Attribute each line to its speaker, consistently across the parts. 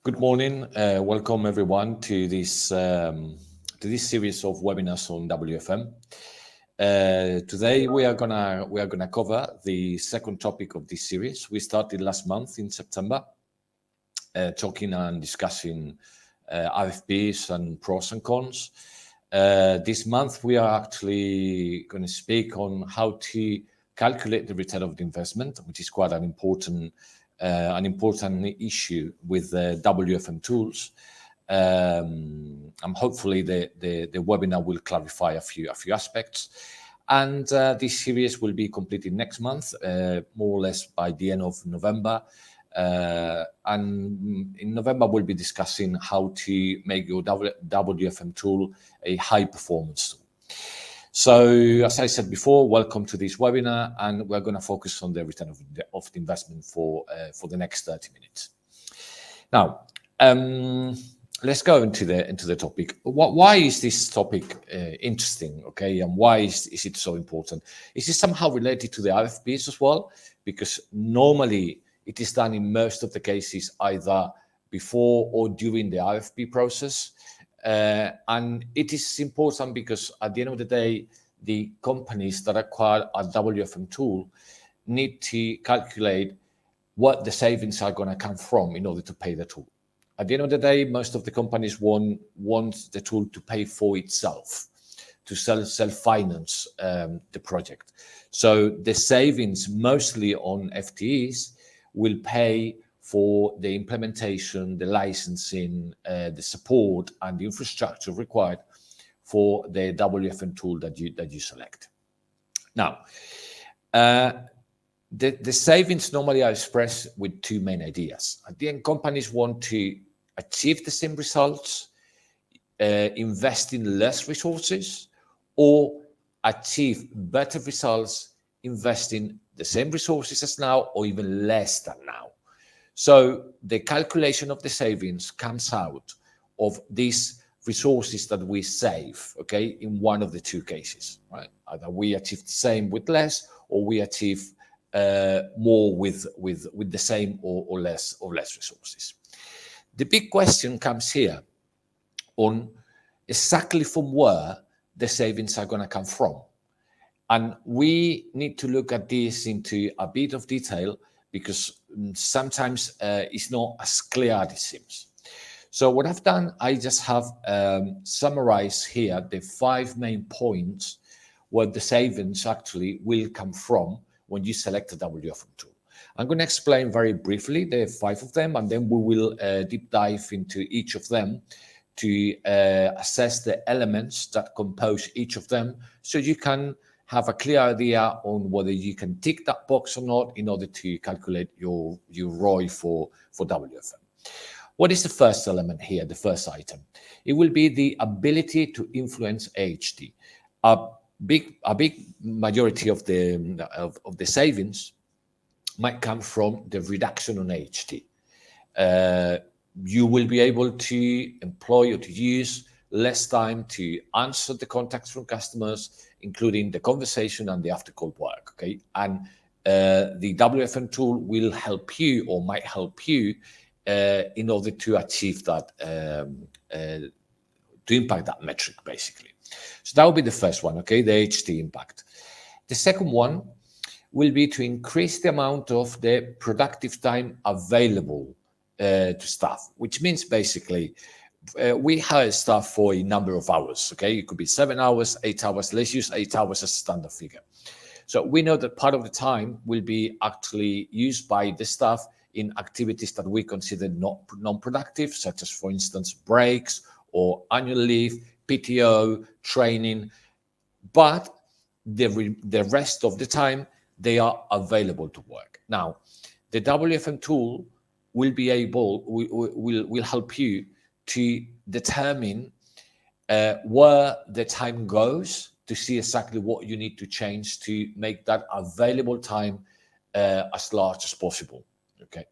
Speaker 1: Good morning. Welcome everyone to this series of webinars on WFM. Today we are gonna cover the second topic of this series. We started last month in September, talking and discussing RFPs and pros and cons. This month we are actually going to speak on how to calculate the return of the investment, which is quite an important issue with the WFM tools. And hopefully the webinar will clarify a few aspects. And this series will be completed next month, more or less by the end of November. And in November, we'll be discussing how to make your WFM tool a high performance tool. So, as I said before, welcome to this webinar, and we're going to focus on the return of the investment for the next 30 minutes. Now, let's go into the topic. Why is this topic interesting? Okay, and why is it so important? Is it somehow related to the RFPs as well? Because normally it is done in most of the cases either before or during the RFP process. And it is important because at the end of the day, the companies that acquire a WFM tool need to calculate what the savings are going to come from in order to pay the tool. At the end of the day, most of the companies want the tool to pay for itself, to self-finance the project. So the savings mostly on FTEs will pay for the implementation, the licensing, the support, and the infrastructure required for the WFM tool that you select. Now, the savings normally are expressed with two main ideas. At the end, companies want to achieve the same results, invest in less resources, or achieve better results, investing the same resources as now or even less than now. So the calculation of the savings comes out of these resources that we save, okay, in one of the two cases, right? Either we achieve the same with less, or we achieve more with the same or less resources. The big question comes here on exactly from where the savings are going to come from. And we need to look at this into a bit of detail because sometimes it's not as clear as it seems. So what I've done, I just have summarized here the 5 main points where the savings actually will come from when you select a WFM tool. I'm going to explain very briefly the 5 of them, and then we will deep dive into each of them to assess the elements that compose each of them, so you can have a clear idea on whether you can tick that box or not in order to calculate your ROI for WFM. What is the first element here, the first item? It will be the ability to influence AHT. A big majority of the savings might come from the reduction on AHT. You will be able to employ or to use less time to answer the contacts from customers, including the conversation and the after-call work, okay? And the WFM tool will help you or might help you in order to achieve that, to impact that metric, basically. So that will be the first one, okay, the AHT impact. The second one will be to increase the amount of the productive time available to staff, which means basically we hire staff for a number of hours, okay? It could be 7 hours, 8 hours. Let's use 8 hours as a standard figure. So we know that part of the time will be actually used by the staff in activities that we consider not non-productive, such as, for instance, breaks or annual leave, PTO, training. But the rest of the time, they are available to work. Now, the WFM tool will be able, will help you to determine where the time goes, to see exactly what you need to change to make that available time as large as possible. Okay.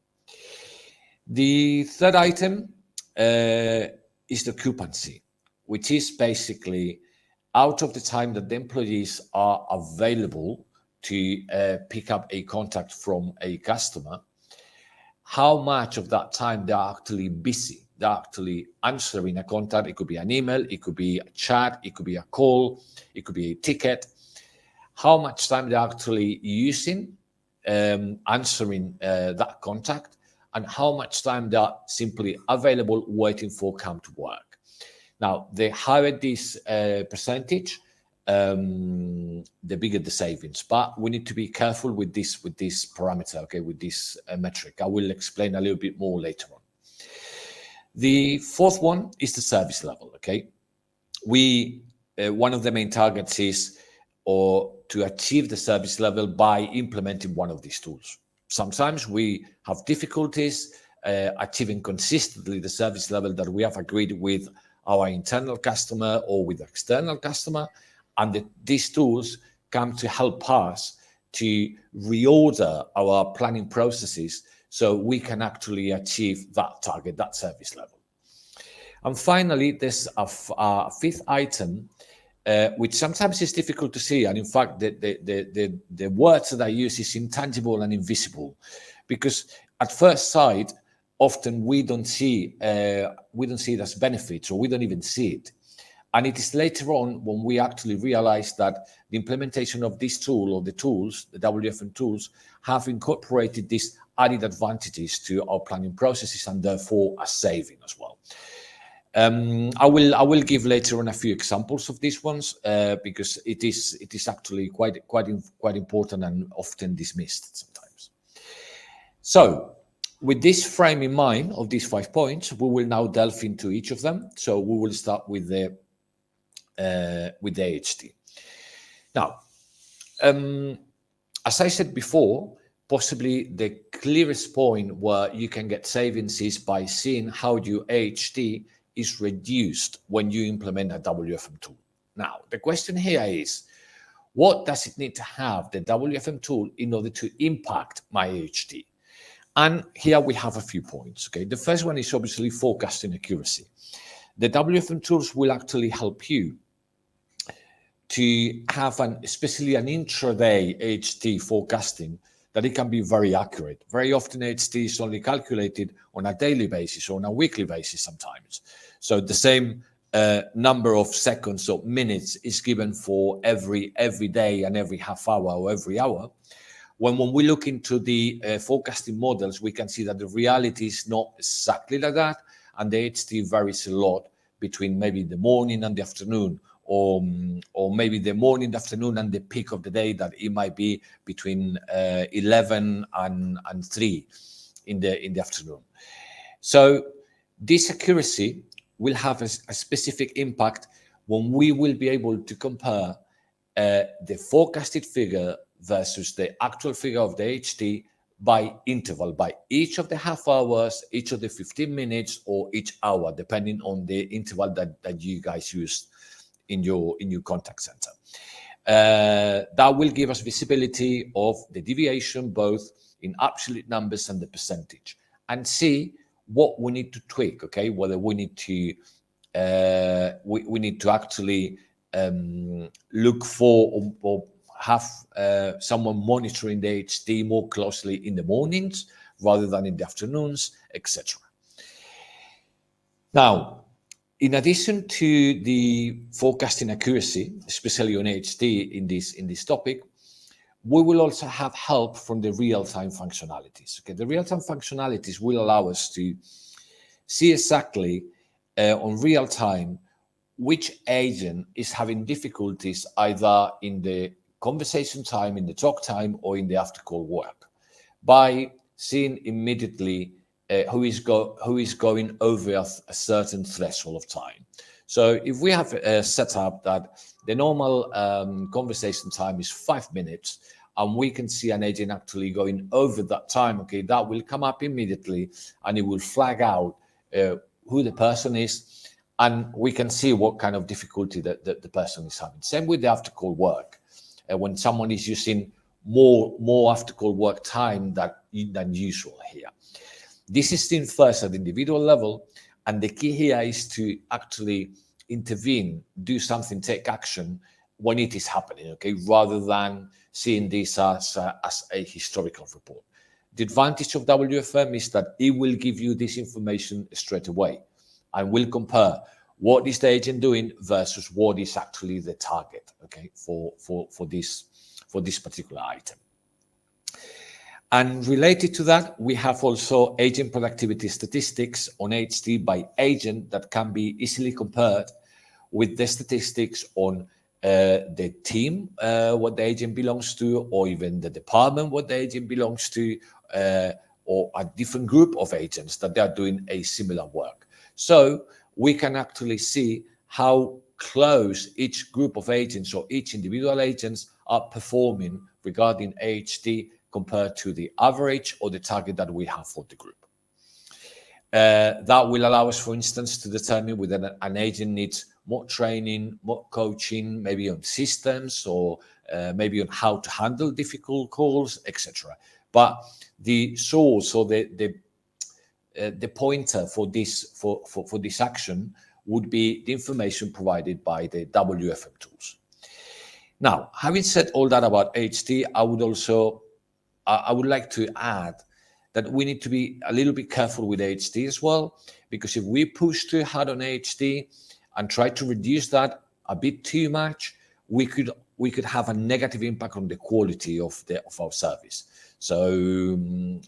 Speaker 1: The third item is the occupancy, which is basically out of the time that the employees are available to pick up a contact from a customer, how much of that time they're actually busy. They're actually answering a contact. It could be an email, it could be a chat, it could be a call, it could be a ticket. How much time they're actually using answering that contact, and how much time they're simply available waiting for come to work. Now, the higher this percentage, the bigger the savings. But we need to be careful with this parameter, okay, with this metric. I will explain a little bit more later on. The fourth one is the service level, okay. We one of the main targets is to achieve the service level by implementing one of these tools. Sometimes we have difficulties achieving consistently the service level that we have agreed with our internal customer or with external customer, and these tools come to help us to reorder our planning processes so we can actually achieve that target, that service level. And finally, there's a fifth item, which sometimes is difficult to see. And in fact, the words that I use is intangible and invisible, because at first sight, often we don't see it as benefits, or we don't even see it. And it is later on when we actually realize that the implementation of this tool, or the tools, the WFM tools, have incorporated these added advantages to our planning processes, and therefore a saving as well. I will give later on a few examples of these ones because it is actually quite important and often dismissed sometimes. So, with this frame in mind of these 5 points, we will now delve into each of them. So we will start with the HT. Now, as I said before, possibly the clearest point where you can get savings is by seeing how your HT is reduced when you implement a WFM tool. Now, the question here is, what does it need to have, the WFM tool, in order to impact my HT? And here we have a few points. Okay, the first one is obviously forecasting accuracy. The WFM tools will actually help you to have especially an intraday HT forecasting, that it can be very accurate. Very often HT is only calculated on a daily basis or on a weekly basis sometimes. So the same number of seconds or minutes is given for every day and every half hour or every hour. When we look into the forecasting models, we can see that the reality is not exactly like that, and the HT varies a lot between maybe the morning and the afternoon, or maybe the morning, the afternoon, and the peak of the day, that it might be between 11 and 3 in the afternoon. So this accuracy will have a specific impact when we will be able to compare the forecasted figure versus the actual figure of the HT by interval, by each of the half hours, each of the 15 minutes, or each hour, depending on the interval that you guys use in your contact center. That will give us visibility of the deviation, both in absolute numbers and the percentage, and see what we need to tweak. Okay, whether we need to we need to actually look for or have someone monitoring the HT more closely in the mornings rather than in the afternoons, etc. Now, in addition to the forecasting accuracy, especially on HT in this topic, we will also have help from the real-time functionalities. Okay, the real-time functionalities will allow us to see exactly on real time which agent is having difficulties either in the conversation time, in the talk time, or in the after-call work, by seeing immediately who is going over a certain threshold of time. So if we have set up that the normal conversation time is 5 minutes, and we can see an agent actually going over that time, okay, that will come up immediately, and it will flag out who the person is, and we can see what kind of difficulty that the person is having. Same with the after-call work. When someone is using more after-call work time than usual here. This is seen first at the individual level, and the key here is to actually intervene, do something, take action when it is happening, okay, rather than seeing this as a historical report. The advantage of WFM is that it will give you this information straight away and will compare what is the agent doing versus what is actually the target, okay, for this particular item. And related to that, we have also agent productivity statistics on HD by agent that can be easily compared with the statistics on the team, what the agent belongs to, or even the department, what the agent belongs to, or a different group of agents that they are doing a similar work. So we can actually see how close each group of agents or each individual agents are performing regarding HD compared to the average or the target that we have for the group. That will allow us, for instance, to determine whether an agent needs more training, more coaching, maybe on systems or maybe on how to handle difficult calls, etc. But the source or the pointer for this action would be the information provided by the WFM tools. Now, having said all that about HD, I would like to add that we need to be a little bit careful with HD as well, because if we push too hard on HD and try to reduce that a bit too much, we could have a negative impact on the quality of our service. So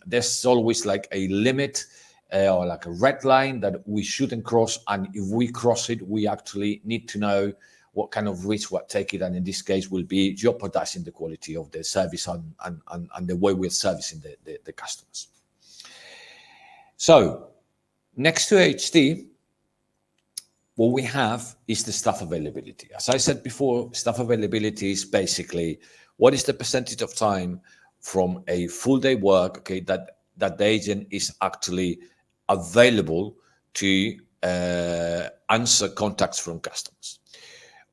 Speaker 1: there's always like a limit or like a red line that we shouldn't cross, and if we cross it, we actually need to know what kind of risk we're taking, and in this case will be jeopardizing the quality of the service and the way we're servicing the customers. So next to HD, what we have is the staff availability. As I said before, staff availability is basically what is the percentage of time from a full day work, okay, that the agent is actually available to answer contacts from customers.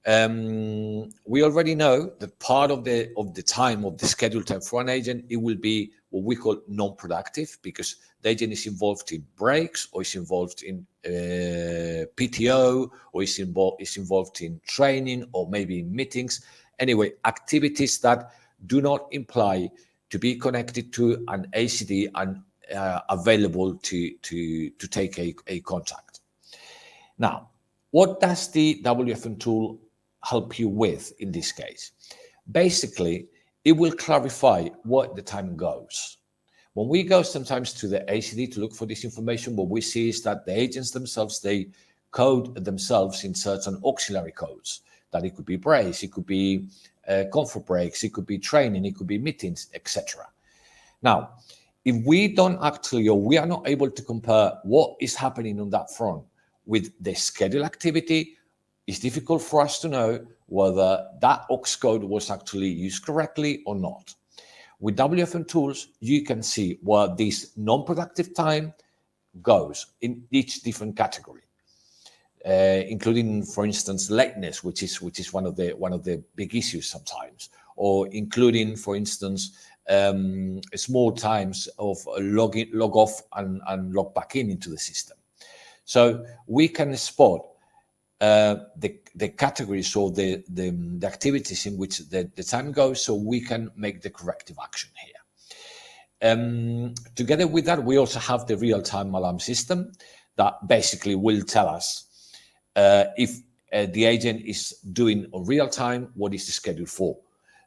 Speaker 1: We already know that part of the time of the scheduled time for an agent, it will be what we call non-productive, because the agent is involved in breaks, or is involved in PTO, or is involved in training, or maybe in meetings. Anyway, activities that do not imply to be connected to an ACD and available to take a contact. Now, what does the WFM tool help you with in this case? Basically, it will clarify what the time goes. When we go sometimes to the ACD to look for this information, what we see is that the agents themselves, they code themselves in certain auxiliary codes, that it could be breaks, it could be comfort breaks, it could be training, it could be meetings, etc. Now, if we don't actually, or we are not able to compare what is happening on that front with the schedule activity, it's difficult for us to know whether that aux code was actually used correctly or not. With WFM tools, you can see where this non-productive time goes in each different category, including, for instance, lateness, which is one of the big issues sometimes, or including, for instance, small times of log off and log back into the system. So we can spot the categories or the activities in which the time goes, so we can make the corrective action here. Together with that, we also have the real-time alarm system that basically will tell us if the agent is doing on real time what is the schedule for.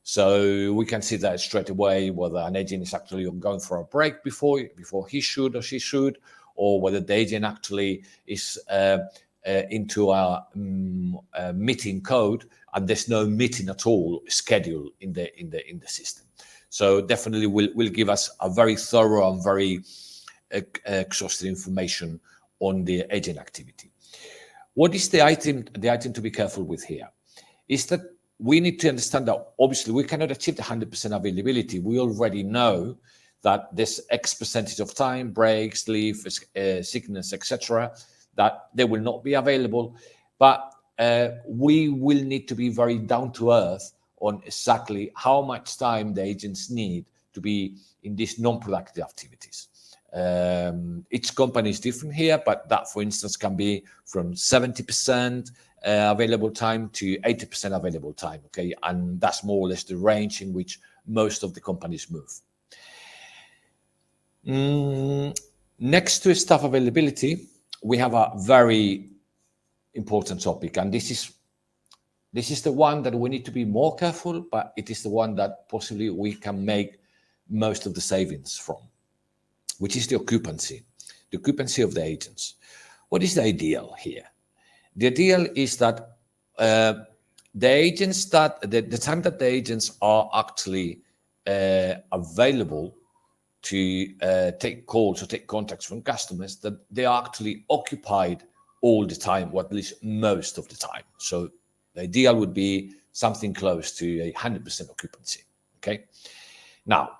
Speaker 1: So we can see that straight away whether an agent is actually going for a break before he should or she should, or whether the agent actually is into a meeting code and there's no meeting at all scheduled in the system. So definitely will give us a very thorough and very exhaustive information on the agent activity. What is the item to be careful with here is that we need to understand that obviously we cannot achieve the 100% availability. We already know that this X percentage of time, breaks, leave, sickness, etc., that they will not be available, but we will need to be very down to earth on exactly how much time the agents need to be in these non-productive activities. Each company is different here, but that, for instance, can be from 70% available time to 80% available time, okay? And that's more or less the range in which most of the companies move. Mm, Next to staff availability, we have a very important topic, and this is the one that we need to be more careful, but it is the one that possibly we can make most of the savings from, which is the occupancy of the agents. What is the ideal here? The ideal is that the agents the time that the agents are actually available to take calls or take contacts from customers, that they are actually occupied all the time, or at least most of the time. So the ideal would be something close to 100% occupancy. Okay. Now,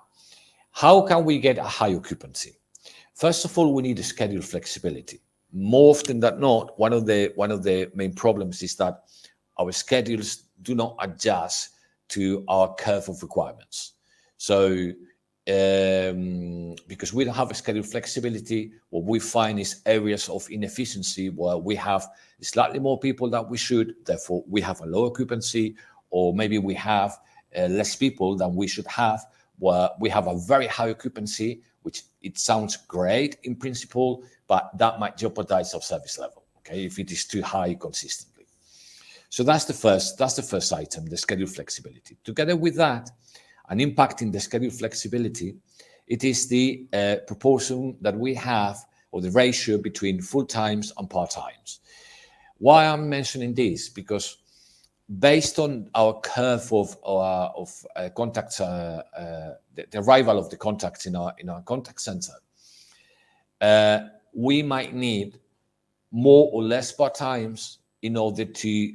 Speaker 1: how can we get a high occupancy? First of all, we need a schedule flexibility. More often than not, one of the main problems is that our schedules do not adjust to our curve of requirements. So because we don't have a schedule flexibility, what we find is areas of inefficiency where we have slightly more people than we should, therefore we have a low occupancy, or maybe we have less people than we should have, where we have a very high occupancy, which it sounds great in principle, but that might jeopardize our service level, okay, if it is too high consistently. So that's the first item, the schedule flexibility. Together with that, and impacting the schedule flexibility, it is the proportion that we have, or the ratio between full-times and part-times. Why I'm mentioning this? Because based on our curve of contacts, the arrival of the contacts in our contact center, we might need more or less part-times in order to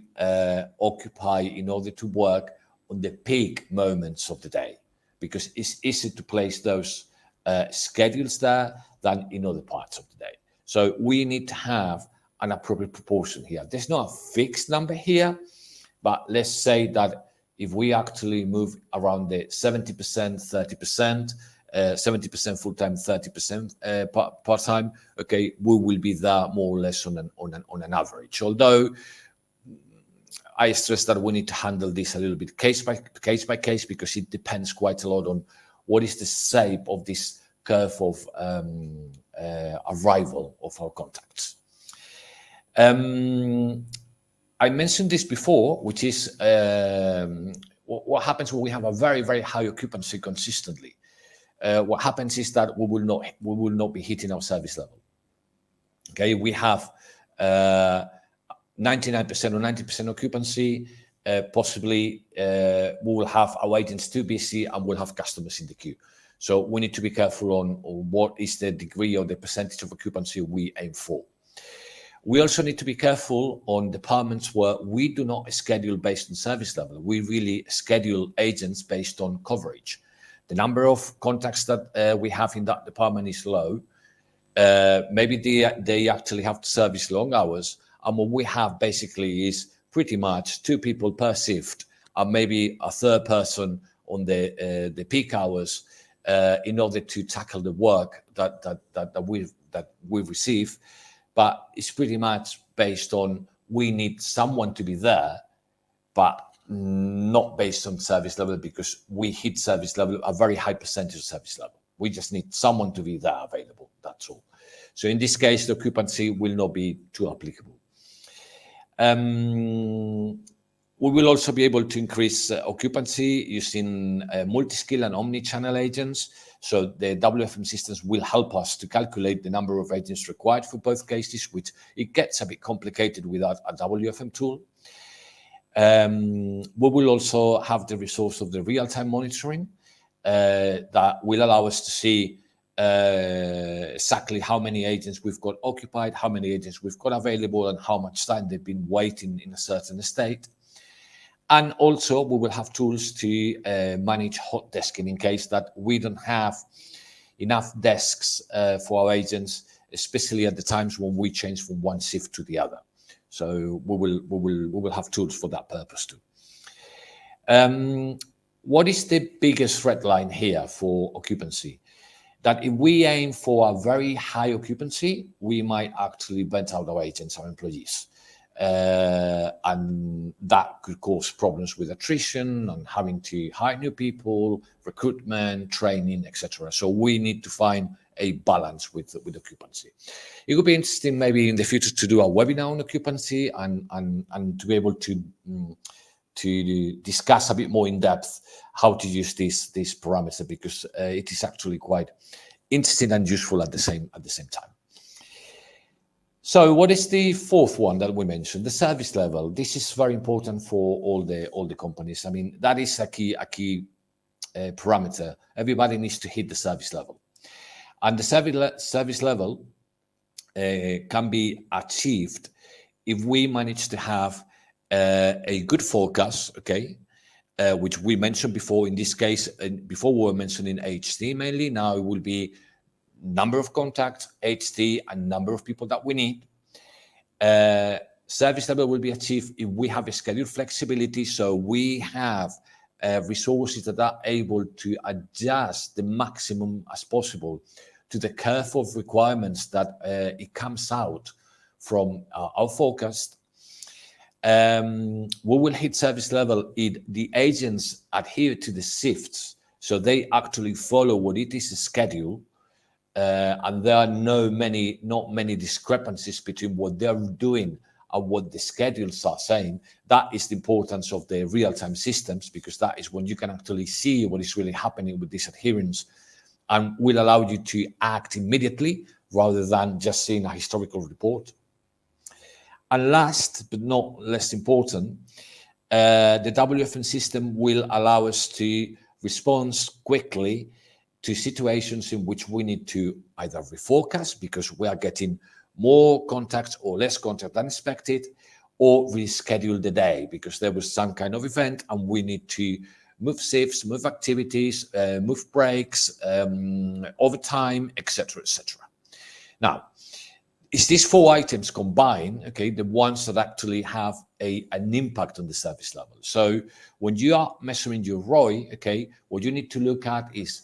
Speaker 1: occupy, in order to work on the peak moments of the day, because it's easier to place those schedules there than in other parts of the day. So we need to have an appropriate proportion here. There's not a fixed number here, but let's say that if we actually move around the 70%, 30%, 70% full-time, 30% part-time, okay, we will be there more or less on an average. Although I stress that we need to handle this a little bit case by case, because it depends quite a lot on what is the shape of this curve of arrival of our contacts. I mentioned this before, which is what happens when we have a very, very high occupancy consistently. What happens is that we will not be hitting our service level. Okay, we have 99% or 90% occupancy. Possibly we will have our agents too busy and we'll have customers in the queue. So we need to be careful on what is the degree or the percentage of occupancy we aim for. We also need to be careful on departments where we do not schedule based on service level. We really schedule agents based on coverage. The number of contacts that we have in that department is low. Maybe they actually have to service long hours. And what we have basically is pretty much 2 people per shift, and maybe a third person on the peak hours in order to tackle the work that we receive. But it's pretty much based on we need someone to be there, but not based on service level, because we hit service level, a very high percentage of service level. We just need someone to be there available, that's all. So in this case, the occupancy will not be too applicable. We will also be able to increase occupancy using multi-skill and omni-channel agents. So the WFM systems will help us to calculate the number of agents required for both cases, which it gets a bit complicated without a WFM tool. We will also have the resource of the real-time monitoring that will allow us to see exactly how many agents we've got occupied, how many agents we've got available, and how much time they've been waiting in a certain estate. And also we will have tools to manage hot desking in case that we don't have enough desks for our agents, especially at the times when we change from one shift to the other. So we will have tools for that purpose too. What is the biggest red line here for occupancy? That if we aim for a very high occupancy, we might actually burn out our agents, our employees. And that could cause problems with attrition and having to hire new people, recruitment, training, etc. So we need to find a balance with occupancy. It would be interesting maybe in the future to do a webinar on occupancy and to be able to discuss a bit more in depth how to use this parameter, because it is actually quite interesting and useful at the same time. So what is the fourth one that we mentioned? The service level. This is very important for all the companies. I mean, that is a key parameter. Everybody needs to hit the service level, and the service level can be achieved if we manage to have a good forecast, okay, which we mentioned before. In this case, before we were mentioning HT mainly. Now it will be number of contacts, HT, and number of people that we need. Service level will be achieved if we have a schedule flexibility, so we have resources that are able to adjust the maximum as possible to the curve of requirements that it comes out from our forecast. We will hit service level if the agents adhere to the shifts, so they actually follow what it is scheduled. And there are not many discrepancies between what they're doing and what the schedules are saying. That is the importance of the real-time systems, because that is when you can actually see what is really happening with this adherence, and will allow you to act immediately rather than just seeing a historical report. And last but not less important, the WFM system will allow us to respond quickly to situations in which we need to either reforecast because we are getting more contacts or less contact than expected, or reschedule the day because there was some kind of event and we need to move shifts, move activities, move breaks, overtime, etc., etc. Now, it's these four items combined, okay, the ones that actually have an impact on the service level. So when you are measuring your ROI, okay, what you need to look at is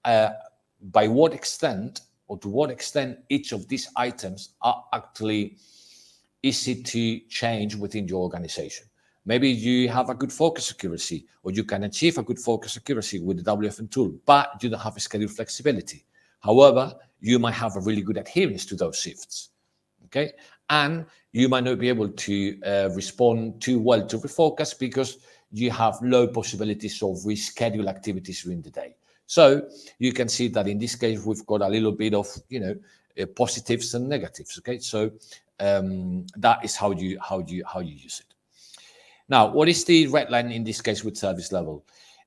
Speaker 1: by what extent or to what extent each of these items are actually easy to change within your organization. Maybe you have a good focus accuracy, or you can achieve a good focus accuracy with the WFM tool, but you don't have a schedule flexibility. However, you might have a really good adherence to those shifts, okay? And you might not be able to respond too well to refocus because you have low possibilities of reschedule activities during the day. So you can see that in this case, we've got a little bit of, positives and negatives, okay? So that is how you use it. Now, what is the red line in this case with service level?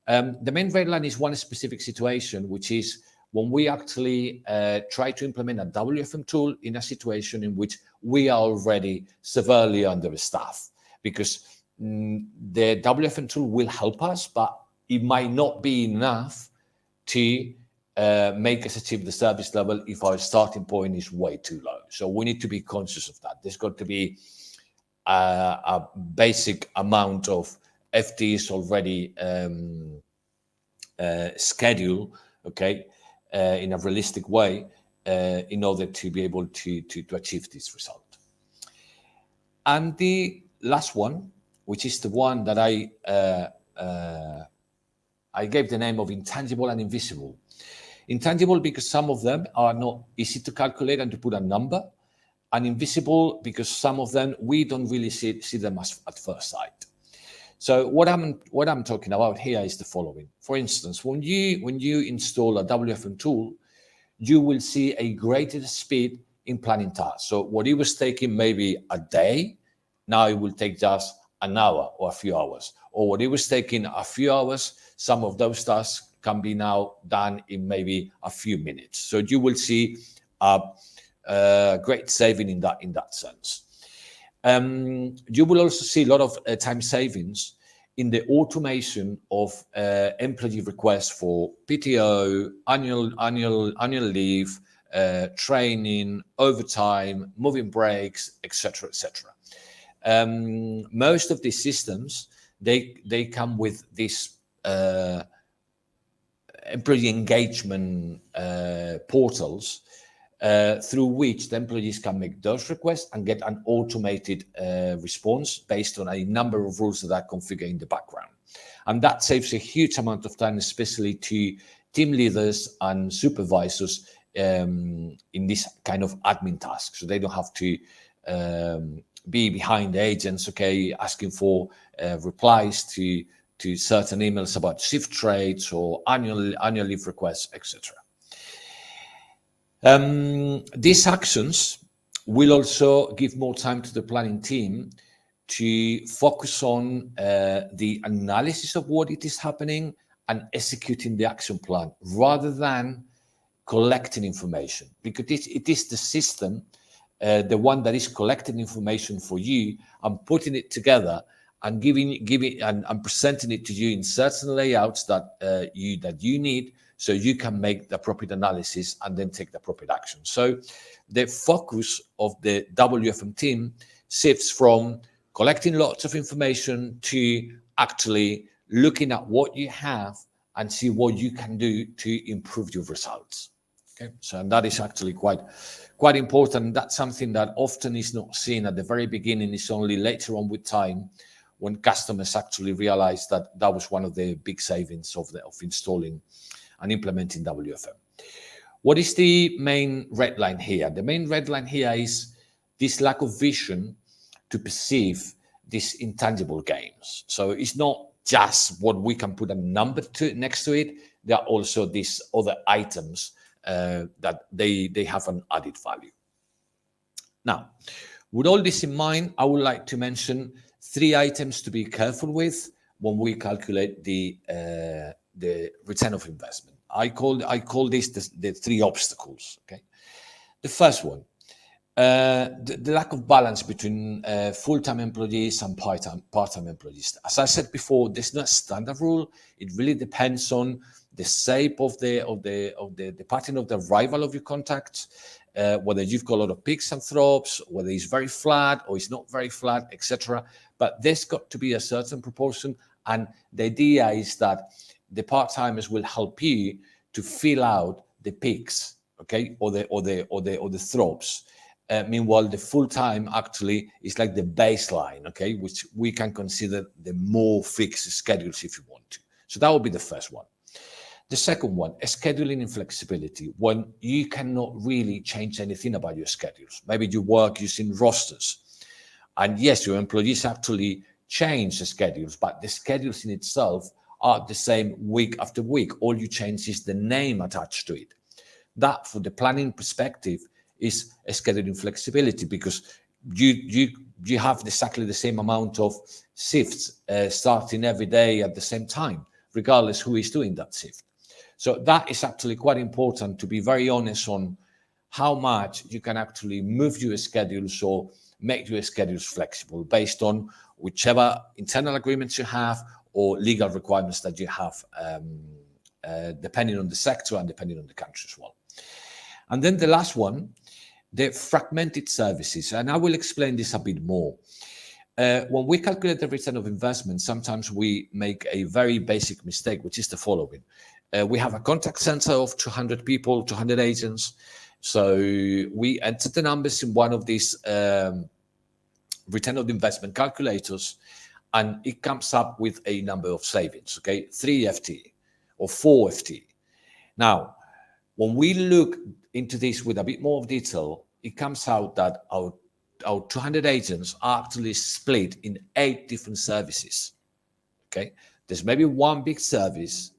Speaker 1: The main red line is one specific situation, which is when we actually try to implement a WFM tool in a situation in which we are already severely understaffed, because the WFM tool will help us, but it might not be enough to make us achieve the service level if our starting point is way too low. So we need to be conscious of that. There's got to be a basic amount of FTEs already scheduled, okay, in a realistic way, in order to be able to achieve this result. And the last one, which is the one that I gave the name of intangible and invisible. Intangible because some of them are not easy to calculate and to put a number, and invisible because some of them we don't really see them as at first sight. So what I'm talking about here is the following. For instance, when you install a WFM tool, you will see a greater speed in planning tasks. So what it was taking maybe a day, now it will take just an hour or a few hours. Or what it was taking a few hours, some of those tasks can be now done in maybe a few minutes. So you will see a great saving in that sense. You will also see a lot of time savings in the automation of employee requests for PTO, annual leave, training, overtime, moving breaks, etc., etc. Most of these systems they come with this employee engagement portals through which the employees can make those requests and get an automated response based on a number of rules that are configured in the background. And that saves a huge amount of time, especially to team leaders and supervisors in this kind of admin task, so they don't have to be behind the agents, okay, asking for replies to certain emails about shift trades or annual leave requests, etc. These actions will also give more time to the planning team to focus on the analysis of what it is happening and executing the action plan rather than collecting information, because it is the system, the one that is collecting information for you and putting it together and giving and presenting it to you in certain layouts that you need, so you can make the appropriate analysis and then take the appropriate action. So the focus of the WFM team shifts from collecting lots of information to actually looking at what you have and see what you can do to improve your results. Okay, so that is actually quite important. That's something that often is not seen at the very beginning. It's only later on with time when customers actually realize that that was one of the big savings of installing and implementing WFM. What is the main red line here? The main red line here is this lack of vision to perceive these intangible gains. So it's not just what we can put a number next to it. There are also these other items that they have an added value. Now, with all this in mind, I would like to mention 3 items to be careful with when we calculate the return of investment. I call this the 3 obstacles. Okay, the first one, the lack of balance between full-time employees and part-time employees. As I said before, there's no standard rule. It really depends on the shape of the pattern of the arrival of your contacts, whether you've got a lot of peaks and troughs, whether it's very flat or it's not very flat, etc. But there's got to be a certain proportion, and the idea is that the part-timers will help you to fill out the peaks, okay, or the troughs. Meanwhile, the full-time actually is like the baseline, okay, which we can consider the more fixed schedules if you want to. So that would be the first one. The second one, scheduling inflexibility, when you cannot really change anything about your schedules. Maybe you work using rosters. And yes, your employees actually change the schedules, but the schedules in itself are the same week after week. All you change is the name attached to it. That, for the planning perspective, is a scheduling flexibility, because you have exactly the same amount of shifts starting every day at the same time, regardless who is doing that shift. So that is actually quite important, to be very honest on how much you can actually move your schedules or make your schedules flexible based on whichever internal agreements you have or legal requirements that you have, depending on the sector and depending on the country as well. And then the last one, the fragmented services. And I will explain this a bit more. When we calculate the return of investment, sometimes we make a very basic mistake, which is the following. We have a contact center of 200 people, 200 agents. So we enter the numbers in one of these return of investment calculators, and it comes up with a number of savings, okay? 3 FTE or 4 FTE. Now, when we look into this with a bit more of detail, it comes out that our 200 agents are actually split in 8 different services, okay? There's maybe one big service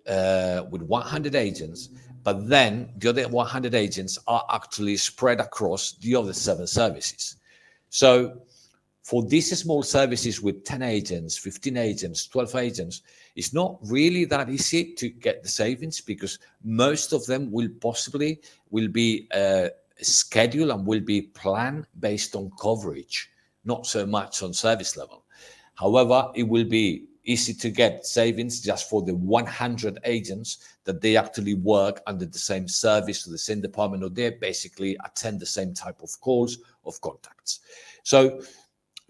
Speaker 1: with 100 agents, but then the other 100 agents are actually spread across the other 7 services. So for these small services with 10 agents, 15 agents, 12 agents, it's not really that easy to get the savings, because most of them will be scheduled and will be planned based on coverage, not so much on service level. However, it will be easy to get savings just for the 100 agents that they actually work under the same service or the same department, or they basically attend the same type of calls of contacts. So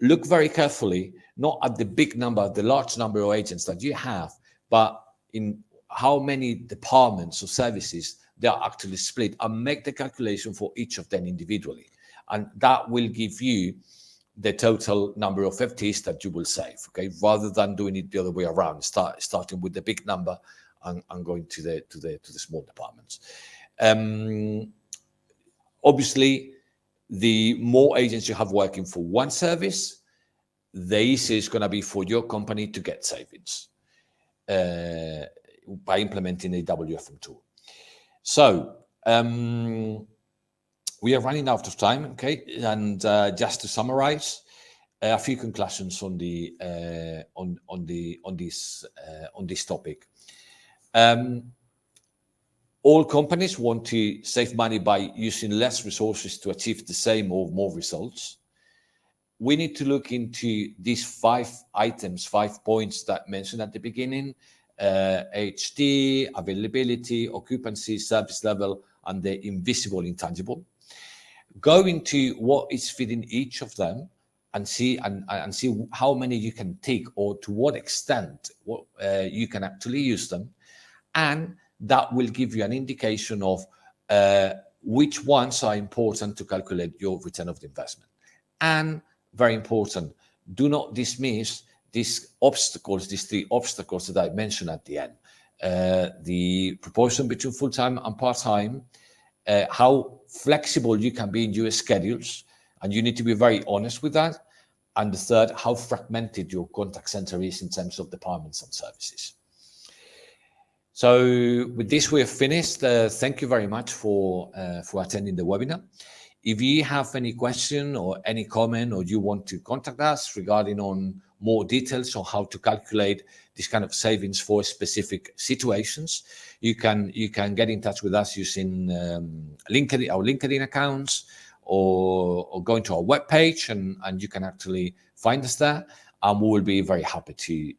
Speaker 1: look very carefully, not at the big number, the large number of agents that you have, but in how many departments or services they are actually split, and make the calculation for each of them individually. And that will give you the total number of FTEs that you will save, okay? Rather than doing it the other way around, starting with the big number and going to the small departments. Obviously, the more agents you have working for one service, the easier it's going to be for your company to get savings by implementing a WFM tool. So we are running out of time, okay? And just to summarize, a few conclusions on this topic. All companies want to save money by using less resources to achieve the same or more results. We need to look into these 5 items, 5 points that I mentioned at the beginning: HD, availability, occupancy, service level, and the invisible intangible. Go into what is fitting each of them and see how many you can take, or to what extent you can actually use them, and that will give you an indication of which ones are important to calculate your return of the investment. And very important, do not dismiss these obstacles, these 3 obstacles that I mentioned at the end. The proportion between full-time and part-time, how flexible you can be in your schedules, and you need to be very honest with that. And the third, how fragmented your contact center is in terms of departments and services. So with this, we have finished. Thank you very much for attending the webinar. If you have any question or any comment, or you want to contact us regarding on more details on how to calculate this kind of savings for specific situations, you can get in touch with us using LinkedIn, our LinkedIn accounts, or going to our webpage, and you can actually find us there, and we will be very happy to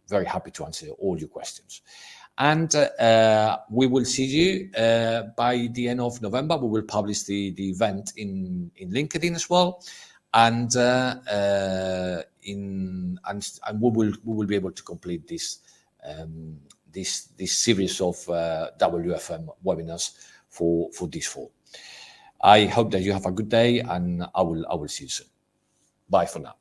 Speaker 1: answer all your questions. And we will see you by the end of November. We will publish the event in LinkedIn as well, and we will be able to complete this series of WFM webinars for this fall. I hope that you have a good day, and I will see you soon. Bye for now.